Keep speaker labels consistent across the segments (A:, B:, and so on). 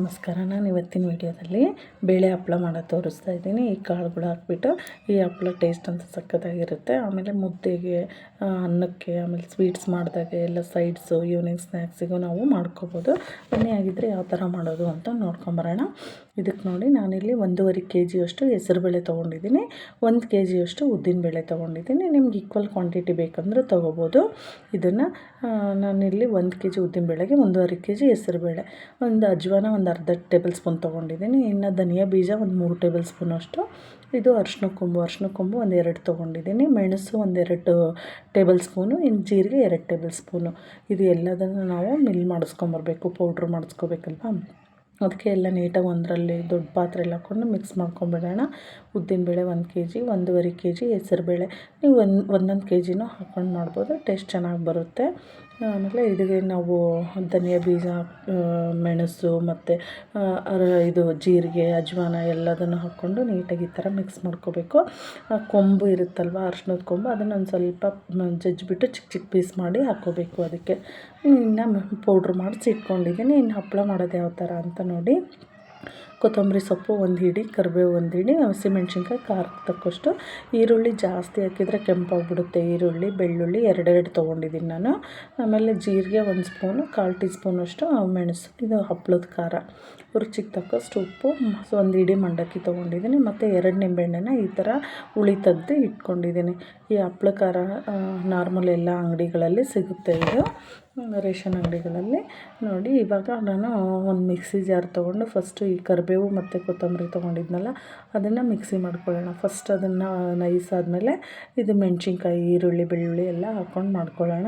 A: ನಮಸ್ಕಾರ. ನಾನು ಇವತ್ತಿನ ವಿಡಿಯೋದಲ್ಲಿ ಬೇಳೆ ಹಪ್ಪಳ ಮಾಡೋದು ತೋರಿಸ್ತಾ ಇದ್ದೀನಿ. ಈ ಕಾಳುಗಳು ಹಾಕ್ಬಿಟ್ಟು ಈ ಹಪ್ಪಳ ಟೇಸ್ಟ್ ಅಂತ ಸಕ್ಕತ್ತಾಗಿರುತ್ತೆ. ಆಮೇಲೆ ಮುದ್ದೆಗೆ, ಅನ್ನಕ್ಕೆ, ಆಮೇಲೆ ಸ್ವೀಟ್ಸ್ ಮಾಡಿದಾಗೆ ಎಲ್ಲ ಸೈಡ್ಸು, ಈವ್ನಿಂಗ್ ಸ್ನ್ಯಾಕ್ಸಿಗೂ ನಾವು ಮಾಡ್ಕೋಬೋದು. ಬನ್ನಿ ಆಗಿದ್ದರೆ ಯಾವ ಥರ ಮಾಡೋದು ಅಂತ ನೋಡ್ಕೊಂಬರೋಣ. ಇದಕ್ಕೆ ನೋಡಿ ನಾನಿಲ್ಲಿ 1.5 kg ಹೆಸರುಬೇಳೆ ತೊಗೊಂಡಿದ್ದೀನಿ, 1 kg ಉದ್ದಿನಬೇಳೆ ತೊಗೊಂಡಿದ್ದೀನಿ. ನಿಮ್ಗೆ ಈಕ್ವಲ್ ಕ್ವಾಂಟಿಟಿ ಬೇಕಂದ್ರೆ ತೊಗೋಬೋದು. ಇದನ್ನು ನಾನಿಲ್ಲಿ 1 kg ಉದ್ದಿನಬೇಳೆಗೆ 1.5 kg ಹೆಸರುಬೇಳೆ, ಒಂದು ಅಜ್ವಾನ ಒಂದು ಅರ್ಧ ಟೇಬಲ್ ಸ್ಪೂನ್ ತೊಗೊಂಡಿದ್ದೀನಿ. ಇನ್ನು ಧನಿಯಾ ಬೀಜ ಒಂದು 3 ಟೇಬಲ್ ಸ್ಪೂನಷ್ಟು. ಇದು ಅರಿಶಿನ ಕೊಂಬು ಒಂದು 2 ತೊಗೊಂಡಿದ್ದೀನಿ. ಮೆಣಸು ಒಂದು 2 ಟೇಬಲ್ ಸ್ಪೂನು. ಇನ್ನು ಜೀರಿಗೆ 2 ಟೇಬಲ್ ಸ್ಪೂನು. ಇದು ಎಲ್ಲದನ್ನು ನಾವು ಮಿಲ್ ಮಾಡಿಸ್ಕೊಂಬರ್ಬೇಕು, ಪೌಡ್ರ್ ಮಾಡಿಸ್ಕೋಬೇಕಲ್ವ. ಅದಕ್ಕೆ ಎಲ್ಲ ನೀಟಾಗಿ ಒಂದರಲ್ಲಿ ದೊಡ್ಡ ಪಾತ್ರೆಯಲ್ಲಿ ಹಾಕ್ಕೊಂಡು ಮಿಕ್ಸ್ ಮಾಡ್ಕೊಂಬಿಡೋಣ. ಉದ್ದಿನಬೇಳೆ 1 kg, 1.5 kg ಹೆಸರುಬೇಳೆ. ನೀವು ಒಂದೊಂದು kgನೂ ಹಾಕ್ಕೊಂಡು ಮಾಡ್ಬೋದು, ಟೇಸ್ಟ್ ಚೆನ್ನಾಗಿ ಬರುತ್ತೆ. ಆಮೇಲೆ ಇದಕ್ಕೆ ನಾವು ಧನಿಯಾ ಬೀಜ, ಮೆಣಸು ಮತ್ತು ಇದು ಜೀರಿಗೆ, ಅಜ್ವಾನ ಎಲ್ಲದನ್ನು ಹಾಕ್ಕೊಂಡು ನೀಟಾಗಿ ಈ ಥರ ಮಿಕ್ಸ್ ಮಾಡ್ಕೋಬೇಕು. ಕೊಂಬು ಇರುತ್ತಲ್ವ, ಅರಿಶಿನದ ಕೊಂಬು, ಅದನ್ನು ಒಂದು ಸ್ವಲ್ಪ ಜಜ್ಜಿಬಿಟ್ಟು ಚಿಕ್ಕ ಪೀಸ್ ಮಾಡಿ ಹಾಕ್ಕೋಬೇಕು. ಅದಕ್ಕೆ ಇನ್ನು ಪೌಡ್ರ್ ಮಾಡಿಸಿ ಇಟ್ಕೊಂಡಿದ್ದೀನಿ. ಇನ್ನು ಹಪ್ಪಳ ಮಾಡೋದು ಯಾವ ಥರ ಅಂತ ನೋಡಿ. ಕೊತ್ತಂಬರಿ ಸೊಪ್ಪು 1 ಹಿಡಿ, ಕರಿಬೇವು 1 ಹಿಡಿ, ಹಸಿಮೆಣ್ಸಿನ್ಕಾಯಿ ಖಾರಕ್ಕೆ ತಕ್ಕಷ್ಟು, ಈರುಳ್ಳಿ ಜಾಸ್ತಿ ಹಾಕಿದರೆ ಕೆಂಪಾಗಿಬಿಡುತ್ತೆ. ಈರುಳ್ಳಿ, ಬೆಳ್ಳುಳ್ಳಿ 2 ತೊಗೊಂಡಿದ್ದೀನಿ ನಾನು. ಆಮೇಲೆ ಜೀರಿಗೆ 1 ಸ್ಪೂನು, 1/4 ಟೀ ಸ್ಪೂನಷ್ಟು ಮೆಣಸು. ಇದು ಹಪ್ಪಳದ ಖಾರ. ರುಚಿಗೆ ತಕ್ಕಷ್ಟು ಉಪ್ಪು, 1 ಹಿಡಿ ಮಂಡಕ್ಕಿ ತೊಗೊಂಡಿದ್ದೀನಿ. ಮತ್ತು 2 ನಿಂಬೆಹಣ್ಣನ್ನು ಈ ಥರ ಹುಳಿ ತೆಗೆದು ಇಟ್ಕೊಂಡಿದ್ದೀನಿ. ಈ ಹಪ್ಪಳ ಖಾರ ನಾರ್ಮಲ್ ಎಲ್ಲ ಅಂಗಡಿಗಳಲ್ಲಿ ಸಿಗುತ್ತೆ, ಇದು ರೇಷನ್ ಅಂಗಡಿಗಳಲ್ಲಿ. ನೋಡಿ, ಇವಾಗ ನಾನು ಒಂದು ಮಿಕ್ಸಿ ಜಾರ್ ತೊಗೊಂಡು ಫಸ್ಟು ಈ ಕರಿಬೇವು ಮತ್ತು ಕೊತ್ತಂಬರಿ ತೊಗೊಂಡಿದ್ನಲ್ಲ, ಅದನ್ನು ಮಿಕ್ಸಿ ಮಾಡ್ಕೊಳ್ಳೋಣ. ಫಸ್ಟ್ ಅದನ್ನು ನೈಸ್ ಆದಮೇಲೆ ಇದು ಮೆಣಸಿನ್ಕಾಯಿ, ಈರುಳ್ಳಿ, ಬೆಳ್ಳುಳ್ಳಿ ಎಲ್ಲ ಹಾಕ್ಕೊಂಡು ಮಾಡ್ಕೊಳ್ಳೋಣ.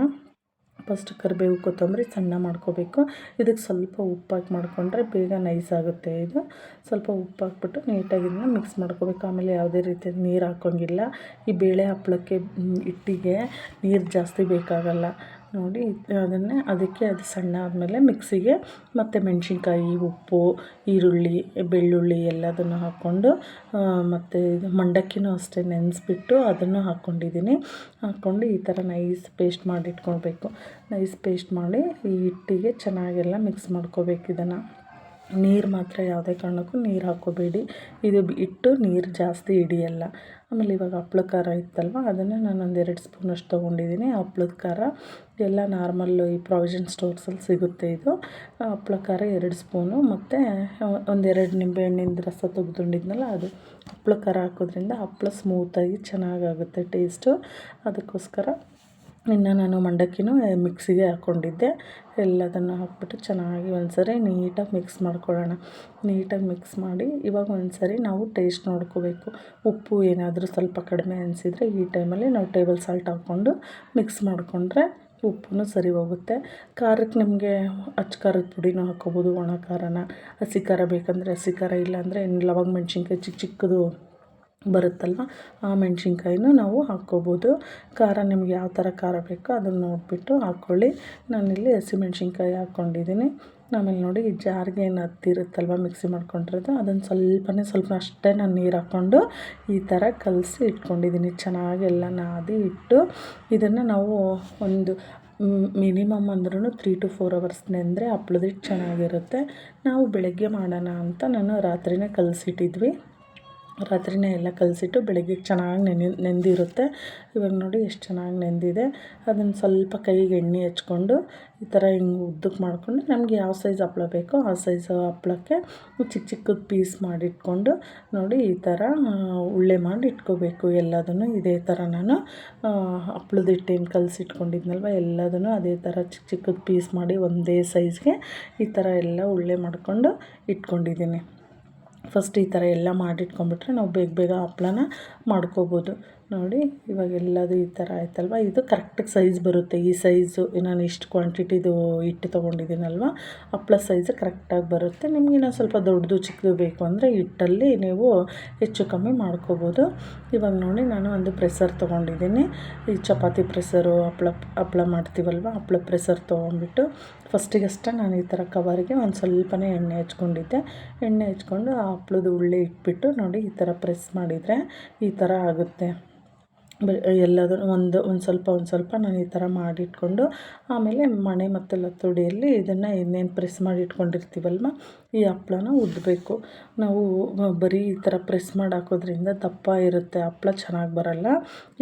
A: ಫಸ್ಟ್ ಕರಿಬೇವು, ಕೊತ್ತಂಬರಿ ಸಣ್ಣ ಮಾಡ್ಕೋಬೇಕು. ಇದಕ್ಕೆ ಸ್ವಲ್ಪ ಉಪ್ಪು ಹಾಕಿ ಮಾಡಿಕೊಂಡ್ರೆ ಬೇಗ ನೈಸ್ ಆಗುತ್ತೆ. ಇದು ಸ್ವಲ್ಪ ಉಪ್ಪು ಹಾಕ್ಬಿಟ್ಟು ನೀಟಾಗಿ ಇದನ್ನ ಮಿಕ್ಸ್ ಮಾಡ್ಕೋಬೇಕು. ಆಮೇಲೆ ಯಾವುದೇ ರೀತಿಯ ನೀರು ಹಾಕೋಂಗಿಲ್ಲ. ಈ ಬೇಳೆ ಹಪ್ಪಳಕ್ಕೆ ಹಿಟ್ಟಿಗೆ ನೀರು ಜಾಸ್ತಿ ಬೇಕಾಗಲ್ಲ ನೋಡಿ. ಅದಕ್ಕೆ ಅದು ಸಣ್ಣ ಆದಮೇಲೆ ಮಿಕ್ಸಿಗೆ ಮತ್ತು ಮೆಣಸಿನ್ಕಾಯಿ, ಉಪ್ಪು, ಈರುಳ್ಳಿ, ಬೆಳ್ಳುಳ್ಳಿ ಎಲ್ಲದನ್ನು ಹಾಕ್ಕೊಂಡು, ಮತ್ತು ಇದು ಮಂಡಕ್ಕಿನೂ ಅಷ್ಟೇ ನೆನೆಸ್ಬಿಟ್ಟು ಅದನ್ನು ಹಾಕ್ಕೊಂಡಿದ್ದೀನಿ. ಹಾಕ್ಕೊಂಡು ಈ ಥರ ನೈಸ್ ಪೇಸ್ಟ್ ಮಾಡಿ ಇಟ್ಕೊಳ್ಬೇಕು. ನೈಸ್ ಪೇಸ್ಟ್ ಮಾಡಿ ಈ ಹಿಟ್ಟಿಗೆ ಚೆನ್ನಾಗೆಲ್ಲ ಮಿಕ್ಸ್ ಮಾಡ್ಕೋಬೇಕು. ಇದನ್ನು ನೀರು ಮಾತ್ರ ಯಾವುದೇ ಕಾರಣಕ್ಕೂ ನೀರು ಹಾಕ್ಕೋಬೇಡಿ. ಇದು ಹಿಟ್ಟು ನೀರು ಜಾಸ್ತಿ ಹಿಡಿಯಲ್ಲ. ಆಮೇಲೆ ಇವಾಗ ಹಪ್ಳ ಖಾರ ಇತ್ತಲ್ವ, ಅದನ್ನು ನಾನು 2 ಸ್ಪೂನಷ್ಟು ತೊಗೊಂಡಿದ್ದೀನಿ. ಹಪ್ಳದ ಖಾರ ಎಲ್ಲ ನಾರ್ಮಲ್ಲು ಈ ಪ್ರಾವಿಷನ್ ಸ್ಟೋರ್ಸಲ್ಲಿ ಸಿಗುತ್ತೆ. ಇದು ಹಪ್ಳ ಖಾರ 2 ಸ್ಪೂನು, ಮತ್ತು 1-2 ನಿಂಬೆಹಣ್ಣಿನ ರಸ ತೆಗೆದುಕೊಂಡಿದ್ನಲ್ಲ, ಅದು ಹಪ್ಳ ಖಾರ ಹಾಕೋದ್ರಿಂದ ಹಪ್ಪಳ ಸ್ಮೂತಾಗಿ ಚೆನ್ನಾಗಾಗುತ್ತೆ ಟೇಸ್ಟು. ಅದಕ್ಕೋಸ್ಕರ ಇನ್ನು ನಾನು ಮಂಡಕ್ಕಿನೂ ಮಿಕ್ಸಿಗೆ ಹಾಕ್ಕೊಂಡಿದ್ದೆ. ಎಲ್ಲದನ್ನು ಹಾಕ್ಬಿಟ್ಟು ಚೆನ್ನಾಗಿ ಒಂದ್ಸರಿ ನೀಟಾಗಿ ಮಿಕ್ಸ್ ಮಾಡ್ಕೊಳ್ಳೋಣ. ನೀಟಾಗಿ ಮಿಕ್ಸ್ ಮಾಡಿ ಇವಾಗ ಒಂದ್ಸರಿ ನಾವು ಟೇಸ್ಟ್ ನೋಡ್ಕೋಬೇಕು. ಉಪ್ಪು ಏನಾದರೂ ಸ್ವಲ್ಪ ಕಡಿಮೆ ಅನಿಸಿದರೆ ಈ ಟೈಮಲ್ಲಿ ನಾವು ಟೇಬಲ್ ಸಾಲ್ಟ್ ಹಾಕ್ಕೊಂಡು ಮಿಕ್ಸ್ ಮಾಡಿಕೊಂಡ್ರೆ ಉಪ್ಪು ಸರಿ ಹೋಗುತ್ತೆ. ಖಾರಕ್ಕೆ ನಿಮಗೆ ಅಚ್ಚ ಖಾರದ ಪುಡಿನೂ ಹಾಕ್ಕೋಬೋದು, ಒಣ ಖಾರನ. ಹಸಿ ಖಾರ ಬೇಕಂದರೆ ಹಸಿ ಖಾರ, ಇಲ್ಲಾಂದರೆ ಲವಂಗ ಮೆಣಸಿನ್ಕಾಯಿ ಚಿಕ್ಕದು ಬರುತ್ತಲ್ವ, ಆ ಮೆಣಸಿನ್ಕಾಯಿನೂ ನಾವು ಹಾಕ್ಕೋಬೋದು. ಖಾರ ನಿಮ್ಗೆ ಯಾವ ಥರ ಖಾರ ಬೇಕೋ ಅದನ್ನು ನೋಡಿಬಿಟ್ಟು ಹಾಕ್ಕೊಳ್ಳಿ. ನಾನಿಲ್ಲಿ ಹಸಿಮೆಣ್ಸಿನ್ಕಾಯಿ ಹಾಕ್ಕೊಂಡಿದ್ದೀನಿ. ಆಮೇಲೆ ನೋಡಿ, ಈ ಜಾರಿಗೆ ಏನು ಹತ್ತಿರುತ್ತಲ್ವ ಮಿಕ್ಸಿ ಮಾಡ್ಕೊಂಡಿರೋದು, ಅದನ್ನು ಸ್ವಲ್ಪ ಅಷ್ಟೇ ನಾನು ನೀರು ಹಾಕ್ಕೊಂಡು ಈ ಥರ ಕಲಸಿ ಇಟ್ಕೊಂಡಿದ್ದೀನಿ. ಚೆನ್ನಾಗಿ ಎಲ್ಲ ನಾದಿ ಇಟ್ಟು ಇದನ್ನು ನಾವು ಒಂದು ಮಿನಿಮಮ್ ಅಂದ್ರೂ 3 to 4 hours ನೆಂದರೆ ಹಪ್ಳದ ಹಿಟ್ಟು ಚೆನ್ನಾಗಿರುತ್ತೆ. ನಾವು ಬೆಳಗ್ಗೆ ಮಾಡೋಣ ಅಂತ ನಾನು ರಾತ್ರಿನೇ ಕಲಸಿಟ್ಟಿದ್ವಿ. ರಾತ್ರಿನೇ ಎಲ್ಲ ಕಲಸಿಟ್ಟು ಬೆಳಗ್ಗೆ ಚೆನ್ನಾಗಿ ನೆಂದಿರುತ್ತೆ. ಇವಾಗ ನೋಡಿ ಎಷ್ಟು ಚೆನ್ನಾಗಿ ನೆಂದಿದೆ. ಅದನ್ನು ಸ್ವಲ್ಪ ಕೈಗೆ ಎಣ್ಣೆ ಹಚ್ಕೊಂಡು ಈ ಥರ ಹಿಂಗೆ ಉದ್ದಕ್ಕೆ ಮಾಡಿಕೊಂಡು, ನಮಗೆ ಯಾವ ಸೈಜ್ ಹಪ್ಪಳ ಬೇಕೋ ಆ ಸೈಜ್ ಹಪ್ಪಳಕ್ಕೆ ಚಿಕ್ಕದು ಪೀಸ್ ಮಾಡಿಟ್ಕೊಂಡು ನೋಡಿ ಈ ಥರ ಉಳ್ಳೆ ಮಾಡಿ ಇಟ್ಕೋಬೇಕು. ಎಲ್ಲದನ್ನು ಇದೇ ಥರ ನಾನು ಹಪ್ಳದ ಹಿಟ್ಟೇನು ಕಲಸಿಟ್ಕೊಂಡಿದ್ನಲ್ವ, ಎಲ್ಲದನ್ನು ಅದೇ ಥರ ಚಿಕ್ಕದು ಪೀಸ್ ಮಾಡಿ ಒಂದೇ ಸೈಜ್ಗೆ ಈ ಥರ ಎಲ್ಲ ಉಳ್ಳೆ ಮಾಡಿಕೊಂಡು ಇಟ್ಕೊಂಡಿದ್ದೀನಿ. ಫಸ್ಟ್ ಈ ಥರ ಎಲ್ಲ ಮಾಡಿಟ್ಕೊಂಡ್ಬಿಟ್ರೆ ನಾವು ಬೇಗ ಹಪ್ಪಳನ ಮಾಡ್ಕೋಬೋದು. ನೋಡಿ, ಇವಾಗ ಎಲ್ಲದು ಈ ಥರ ಆಯ್ತಲ್ವ. ಇದು ಕರೆಕ್ಟಾಗಿ ಸೈಜ್ ಬರುತ್ತೆ. ಈ ಸೈಜು ನಾನು ಇಷ್ಟು ಕ್ವಾಂಟಿಟಿದು ಹಿಟ್ಟು ತೊಗೊಂಡಿದ್ದೀನಲ್ವ, ಹಪ್ಪಳ ಸೈಜು ಕರೆಕ್ಟಾಗಿ ಬರುತ್ತೆ. ನಿಮಗೆ ಇನ್ನೂ ಸ್ವಲ್ಪ ದೊಡ್ಡದು ಚಿಕ್ಕದು ಬೇಕು ಅಂದರೆ ಹಿಟ್ಟಲ್ಲಿ ನೀವು ಹೆಚ್ಚು ಕಮ್ಮಿ ಮಾಡ್ಕೋಬೋದು. ಇವಾಗ ನೋಡಿ, ನಾನು ಒಂದು ಪ್ರೆಸರ್ ತೊಗೊಂಡಿದ್ದೀನಿ. ಈ ಚಪಾತಿ ಪ್ರೆಸರು, ಹಪ್ಪಳ ಮಾಡ್ತೀವಲ್ವ, ಹಪ್ಪಳ ಪ್ರೆಸರ್ ತೊಗೊಂಡ್ಬಿಟ್ಟು ಫಸ್ಟಿಗಷ್ಟೇ ನಾನು ಈ ಥರ ಕವರಿಗೆ ಒಂದು ಸ್ವಲ್ಪನೇ ಎಣ್ಣೆ ಹಚ್ಕೊಂಡಿದ್ದೆ. ಎಣ್ಣೆ ಹಚ್ಕೊಂಡು ಆ ಹಪ್ಳದ ಉಳ್ಳೆ ಇಟ್ಬಿಟ್ಟು ನೋಡಿ ಈ ಥರ ಪ್ರೆಸ್ ಮಾಡಿದರೆ ಈ ಥರ ಆಗುತ್ತೆ. ಎಲ್ಲದನ್ನು ಒಂದು ಸ್ವಲ್ಪ ನಾನು ಈ ಥರ ಮಾಡಿಟ್ಕೊಂಡು, ಆಮೇಲೆ ಮಣೆ ಮತ್ತು ಲತ್ತುಡಿಯಲ್ಲಿ ಇದನ್ನು ಇನ್ನೇನು ಪ್ರೆಸ್ ಮಾಡಿ ಇಟ್ಕೊಂಡಿರ್ತೀವಲ್ವ ಈ ಹಪ್ಳನ ಉದ್ದಬೇಕು. ನಾವು ಬರೀ ಈ ಥರ ಪ್ರೆಸ್ ಮಾಡಿ ಹಾಕೋದ್ರಿಂದ ದಪ್ಪ ಇರುತ್ತೆ, ಹಪ್ಳ ಚೆನ್ನಾಗಿ ಬರಲ್ಲ.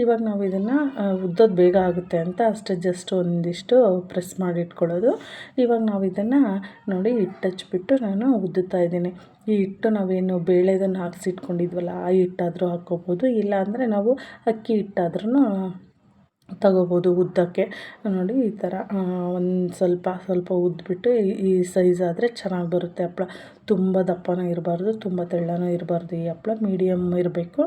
A: ಇವಾಗ ನಾವು ಇದನ್ನು ಉದ್ದೋದು ಬೇಗ ಆಗುತ್ತೆ ಅಂತ ಅಷ್ಟೇ ಜಸ್ಟ್ ಒಂದಿಷ್ಟು ಪ್ರೆಸ್ ಮಾಡಿ ಇಟ್ಕೊಳ್ಳೋದು. ಇವಾಗ ನಾವು ಇದನ್ನು ನೋಡಿ ಹಿಟ್ಟು ಹಚ್ಬಿಟ್ಟು ನಾನು ಉದ್ದುತ್ತಾ ಇದ್ದೀನಿ. ಈ ಹಿಟ್ಟು ನಾವೇನು ಬೇಳೆದನ್ನು ಹಾಕ್ಸಿಟ್ಕೊಂಡಿದ್ವಲ್ಲ ಆ ಹಿಟ್ಟಾದರೂ ಹಾಕ್ಕೋಬೋದು, ಇಲ್ಲಾಂದರೆ ನಾವು ಅಕ್ಕಿ ಹಿಟ್ಟಾದ್ರೂ ತಗೋಬೋದು ಉದ್ದಕ್ಕೆ. ನೋಡಿ ಈ ಥರ ಒಂದು ಸ್ವಲ್ಪ ಉದ್ಬಿಟ್ಟು ಈ ಸೈಜ್ ಆದರೆ ಚೆನ್ನಾಗಿ ಬರುತ್ತೆ ಹಪ್ಳ. ತುಂಬ ದಪ್ಪನೂ ಇರಬಾರ್ದು, ತುಂಬ ತೆಳ್ಳನೂ ಇರಬಾರ್ದು. ಈ ಹಪ್ಳ ಮೀಡಿಯಮ್ ಇರಬೇಕು.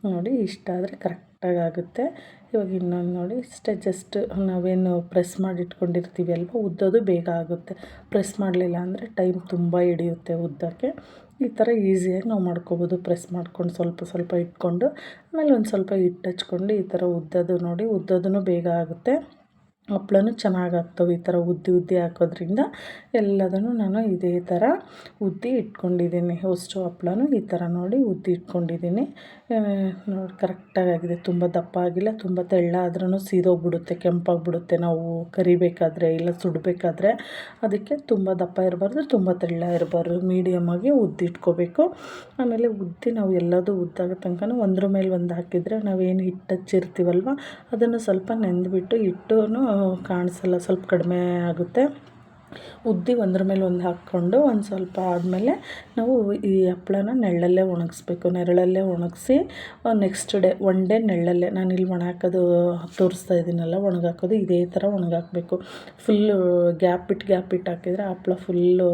A: ನೋಡಿ ಇಷ್ಟಾದರೆ ಕರೆಕ್ಟಾಗಿ ಆಗುತ್ತೆ. ಇವಾಗ ಇನ್ನೊಂದು ನೋಡಿ ಇಷ್ಟೇ ಜಸ್ಟ್ ನಾವೇನು ಪ್ರೆಸ್ ಮಾಡಿ ಇಟ್ಕೊಂಡಿರ್ತೀವಿ ಅಲ್ವ, ಉದ್ದೋದು ಬೇಗ ಆಗುತ್ತೆ. ಪ್ರೆಸ್ ಮಾಡಲಿಲ್ಲ ಅಂದರೆ ಟೈಮ್ ತುಂಬ ಹಿಡಿಯುತ್ತೆ ಉದ್ದಕ್ಕೆ. ಈ ಥರ ಈಸಿಯಾಗಿ ನಾವು ಮಾಡ್ಕೊಬೋದು. ಪ್ರೆಸ್ ಮಾಡ್ಕೊಂಡು ಸ್ವಲ್ಪ ಇಟ್ಕೊಂಡು ಆಮೇಲೆ ಒಂದು ಸ್ವಲ್ಪ ಹಿಟ್ಟು ಹಚ್ಕೊಂಡು ಈ ಥರ ಉದ್ದೋದು ನೋಡಿ, ಉದ್ದೋದೂ ಬೇಗ ಆಗುತ್ತೆ, ಹಪ್ಳನೂ ಚೆನ್ನಾಗಿ ಆಗ್ತವೆ. ಈ ಥರ ಉದ್ದಿ ಹಾಕೋದ್ರಿಂದ ಎಲ್ಲದನ್ನು ನಾನು ಇದೇ ಥರ ಉದ್ದಿ ಇಟ್ಕೊಂಡಿದ್ದೀನಿ. ಅಷ್ಟು ಹಪ್ಳನೂ ಈ ಥರ ನೋಡಿ ಉದ್ದಿ ಇಟ್ಕೊಂಡಿದ್ದೀನಿ. ನೋಡಿ ಕರೆಕ್ಟಾಗಿ ಆಗಿದೆ. ತುಂಬ ದಪ್ಪ ಆಗಿಲ್ಲ, ತುಂಬ ತೆಳ್ಳ ಆದ್ರೂ ಸೀದೋಗ್ಬಿಡುತ್ತೆ, ಕೆಂಪಾಗಿಬಿಡುತ್ತೆ ನಾವು ಕರಿಬೇಕಾದ್ರೆ ಇಲ್ಲ ಸುಡಬೇಕಾದ್ರೆ. ಅದಕ್ಕೆ ತುಂಬ ದಪ್ಪ ಇರಬಾರ್ದು, ತುಂಬ ತೆಳ್ಳ ಇರಬಾರ್ದು, ಮೀಡಿಯಮಾಗಿ ಉದ್ದಿ ಇಟ್ಕೋಬೇಕು. ಆಮೇಲೆ ಉದ್ದಿ ನಾವು ಎಲ್ಲದೂ ಉದ್ದಾಗೋ ತನಕ ಒಂದ್ರ ಮೇಲೆ ಒಂದು ಹಾಕಿದರೆ ನಾವೇನು ಹಿಟ್ಟು ಹಚ್ಚಿರ್ತೀವಲ್ವ ಅದನ್ನು ಸ್ವಲ್ಪ ನೆಂದುಬಿಟ್ಟು ಹಿಟ್ಟು ಕಾಣಿಸಲ್ಲ, ಸ್ವಲ್ಪ ಕಡಿಮೆ ಆಗುತ್ತೆ. ಉದ್ದಿ ಒಂದ್ರ ಮೇಲೆ ಒಂದು ಹಾಕ್ಕೊಂಡು ಒಂದು ಸ್ವಲ್ಪ ಆದಮೇಲೆ ನಾವು ಈ ಹಪ್ಳನ ನೆರಳಲ್ಲೇ ಒಣಗಿಸ್ಬೇಕು. ನೆರಳಲ್ಲೇ ಒಣಗಿಸಿ ನೆಕ್ಸ್ಟ್ ಡೇ ಒನ್ ಡೇ ನೆರಳಲ್ಲೇ, ನಾನು ಇಲ್ಲಿ ಒಣಗಾಕೋದು ತೋರಿಸ್ತಾ ಇದ್ದೀನಲ್ಲ, ಒಣಗಾಕೋದು ಇದೇ ಥರ ಒಣಗಾಕಬೇಕು. ಫುಲ್ಲು ಗ್ಯಾಪ್ ಬಿಟ್ಟು ಹಾಕಿದರೆ ಹಪ್ಳ ಫುಲ್ಲು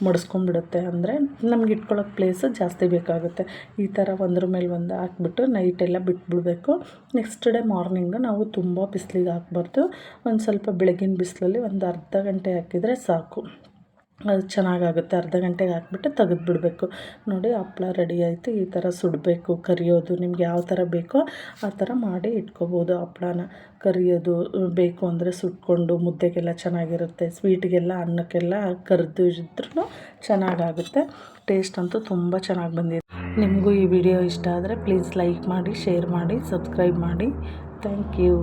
A: ಮಡಿಸ್ಕೊಂಡ್ಬಿಡುತ್ತೆ. ಅಂದರೆ ನಮ್ಗೆ ಇಟ್ಕೊಳ್ಳೋಕೆ ಪ್ಲೇಸು ಜಾಸ್ತಿ ಬೇಕಾಗುತ್ತೆ. ಈ ಥರ ಒಂದ್ರ ಮೇಲೆ ಒಂದು ಹಾಕ್ಬಿಟ್ಟು ನೈಟೆಲ್ಲ ಬಿಟ್ಬಿಡಬೇಕು. ನೆಕ್ಸ್ಟ್ ಡೇ ಮಾರ್ನಿಂಗು ನಾವು ತುಂಬ ಬಿಸಿಲಿಗೆ ಹಾಕ್ಬಾರ್ದು, ಒಂದು ಸ್ವಲ್ಪ ಬೆಳಗಿನ ಬಿಸಿಲಲ್ಲಿ ಒಂದು ಅರ್ಧ ಗಂಟೆ ಹಾಕಿದರೆ ಸಾಕು, ಅದು ಚೆನ್ನಾಗಾಗುತ್ತೆ. ಅರ್ಧ ಗಂಟೆಗೆ ಹಾಕ್ಬಿಟ್ಟು ತೆಗೆದುಬಿಡಬೇಕು. ನೋಡಿ ಹಪ್ಳ ರೆಡಿ ಆಯಿತು. ಈ ಥರ ಸುಡಬೇಕು, ಕರಿಯೋದು ನಿಮ್ಗೆ ಯಾವ ಥರ ಬೇಕೋ ಆ ಥರ ಮಾಡಿ ಇಟ್ಕೋಬೋದು. ಹಪ್ಳನ ಕರಿಯೋದು ಬೇಕು ಅಂದರೆ ಸುಟ್ಕೊಂಡು ಮುದ್ದೆಗೆಲ್ಲ ಚೆನ್ನಾಗಿರುತ್ತೆ, ಸ್ವೀಟಿಗೆಲ್ಲ ಅನ್ನಕ್ಕೆಲ್ಲ ಕರೆದು ಇದ್ರೂ ಚೆನ್ನಾಗಾಗುತ್ತೆ. ಟೇಸ್ಟ್ ಅಂತೂ ತುಂಬ ಚೆನ್ನಾಗಿ ಬಂದಿದೆ. ನಿಮಗೂ ಈ ವಿಡಿಯೋ ಇಷ್ಟ ಆದರೆ ಪ್ಲೀಸ್ ಲೈಕ್ ಮಾಡಿ, ಶೇರ್ ಮಾಡಿ, ಸಬ್ಸ್ಕ್ರೈಬ್ ಮಾಡಿ. Thank you.